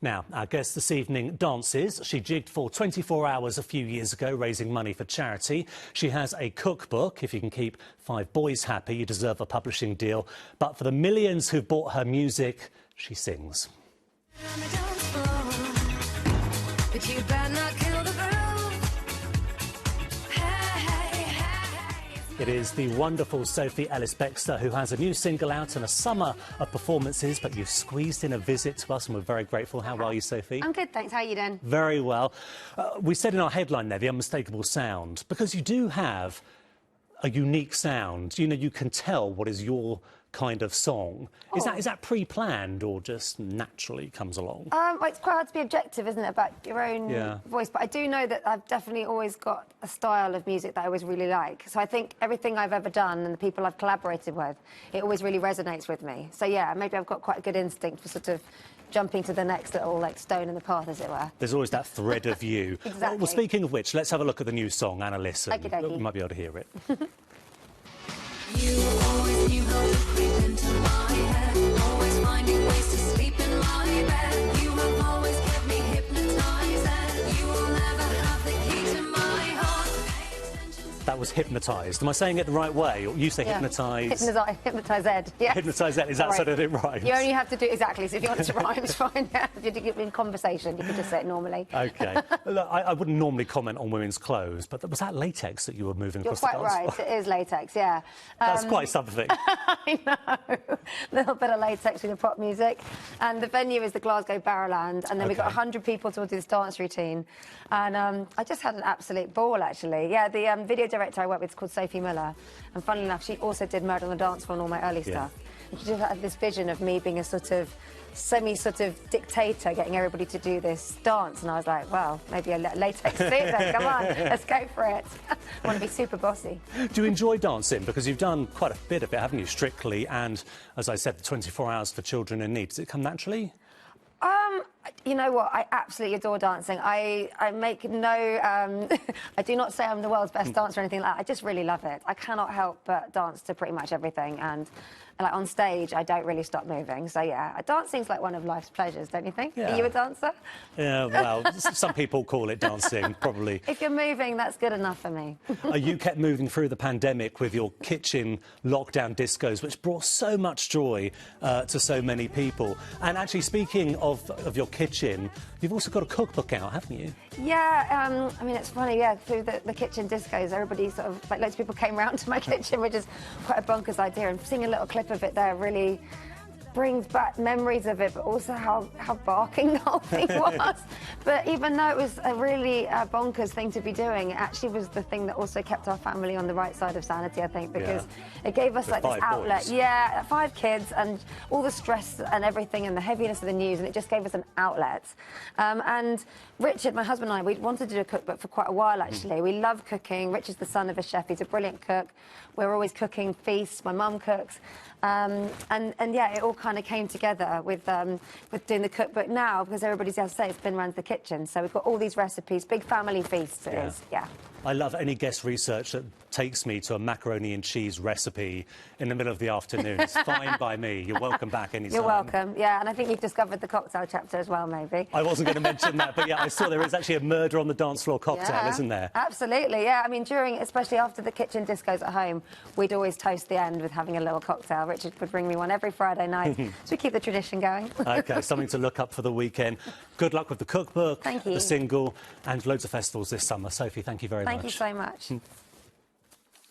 Now, our guest this evening dances. She jigged for 24 hours a few years ago, raising money for charity. She has a cookbook. If you can keep 5 boys happy, you deserve a publishing deal. But for the millions who've bought her music, she sings. It is the wonderful Sophie Ellis-Bextor who has a new single out and a summer of performances, but you've squeezed in a visit to us and we're very grateful. How are you, Sophie? I'm good, thanks. How are you doing? Very well. We said in our headline there, the unmistakable sound, because you do have a unique sound. You know, you can tell what is your kind of song. Is that pre-planned or just naturally comes along? Well, it's quite hard to be objective, isn't it, about your own voice? But I do know that I've definitely always got a style of music that I always really like. So I think everything I've ever done and the people I've collaborated with, it always really resonates with me. So yeah, maybe I've got quite a good instinct for sort of jumping to the next little stone in the path, as it were. There's always that thread of you. Exactly. Well, speaking of which, let's have a look at the new song and a listen. Okey-dokey. You might be able to hear it. You always knew how to creep into my head, always finding ways to sleep in my bed. You have always kept me hypnotized, and you will never have the key to my heart. That was hypnotised. Am I saying it the right way? Or you say hypnotised? Hypnotised Ed, yes. Hypnotised Ed, is that so that it rhymes? You only have to do exactly, so if you want it to rhyme, it's fine. If you're in conversation, you can just say it normally. OK. Look, I wouldn't normally comment on women's clothes, but was that latex that you were moving across the dance floor? You're quite right, it is latex, yeah. That's quite something. I know. A little bit of latex with the pop music. And the venue is the Glasgow Barrowland, and then we've got 100 people to all do this dance routine. And I just had an absolute ball, actually. Yeah, the video director I worked with is called Sophie Miller, and funnily enough, she also did Murder on the Dance Floor and all my early stuff. And she just had this vision of me being a sort of dictator, getting everybody to do this dance, and I was like, well, maybe a latex suit then, come on, let's go for it. I want to be super bossy. Do you enjoy dancing? Because you've done quite a bit of it, haven't you, Strictly, and, as I said, the 24 Hours for Children in Need. Does it come naturally? You know what? I absolutely adore dancing. I make no... I do not say I'm the world's best dancer or anything like that. I just really love it. I cannot help but dance to pretty much everything. And like on stage, I don't really stop moving. So, yeah, dancing's like one of life's pleasures, don't you think? Yeah. Are you a dancer? Yeah, well, some people call it dancing, probably. If you're moving, that's good enough for me. You kept moving through the pandemic with your kitchen lockdown discos, which brought so much joy to so many people. And actually, speaking of your kitchen, you've also got a cookbook out, haven't you? Yeah, I mean, it's funny, yeah, through the kitchen discos, everybody sort of, like, loads of people came round to my kitchen, which is quite a bonkers idea, and seeing a little clip of it there really brings back memories of it, but also how barking the whole thing was. But even though it was a really bonkers thing to be doing, it actually was the thing that also kept our family on the right side of sanity, I think, because it gave us like this outlet. Boys. Yeah, 5 kids and all the stress and everything and the heaviness of the news, and it just gave us an outlet. And Richard, my husband and I, we'd wanted to do a cookbook for quite a while, actually. We love cooking. Richard's the son of a chef. He's a brilliant cook. We're always cooking feasts. My mum cooks. And yeah, it all kind of came together with doing the cookbook now, because everybody's able to say it's been around the kitchen. So we've got all these recipes, big family feasts it is, yeah. I love any guest research that takes me to a macaroni and cheese recipe in the middle of the afternoon. It's fine by me. You're welcome back anytime. You're welcome, yeah, and I think you've discovered the cocktail chapter as well, maybe. I wasn't going to mention that, but yeah, I saw there is actually a murder on the dance floor cocktail, isn't there? Absolutely, yeah. I mean, especially after the kitchen discos at home, we'd always toast the end with having a little cocktail. Richard would bring me one every Friday night, so we keep the tradition going. OK, something to look up for the weekend. Good luck with the cookbook, Thank you. the single, and loads of festivals this summer. Sophie, thank you very much. Thank you so much.